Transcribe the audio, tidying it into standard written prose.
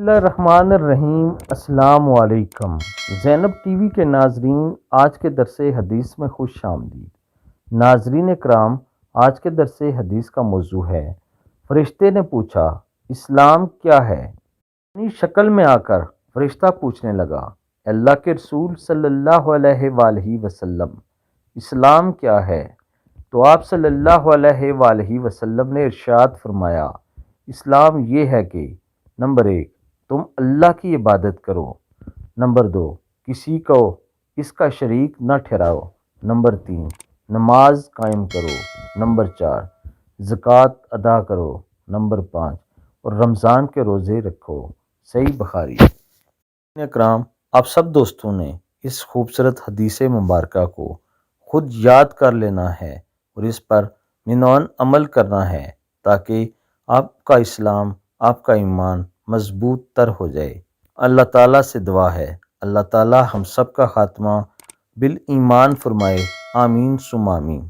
بسم اللہ الرحمن الرحیم۔ السلام علیکم زینب ٹی وی کے ناظرین، آج کے درس حدیث میں خوش آمدید۔ ناظرین کرام، آج کے درس حدیث کا موضوع ہے فرشتے نے پوچھا اسلام کیا ہے؟ اپنی شکل میں آ کر فرشتہ پوچھنے لگا، اللہ کے رسول صلی اللہ علیہ وآلہ وسلم، اسلام کیا ہے؟ تو آپ صلی اللہ علیہ وآلہ وسلم نے ارشاد فرمایا، اسلام یہ ہے کہ نمبر 1، تم اللہ کی عبادت کرو۔ نمبر 2، کسی کو اس کا شریک نہ ٹھہراؤ۔ نمبر 3، نماز قائم کرو۔ نمبر 4، زکوٰۃ ادا کرو۔ نمبر 5، اور رمضان کے روزے رکھو۔ صحیح بخاری۔ اکرام، آپ سب دوستوں نے اس خوبصورت حدیث مبارکہ کو خود یاد کر لینا ہے اور اس پر منون عمل کرنا ہے تاکہ آپ کا اسلام، آپ کا ایمان مضبوط تر ہو جائے۔ اللہ تعالیٰ سے دعا ہے، اللہ تعالیٰ ہم سب کا خاتمہ بالایمان فرمائے، آمین ثم آمین۔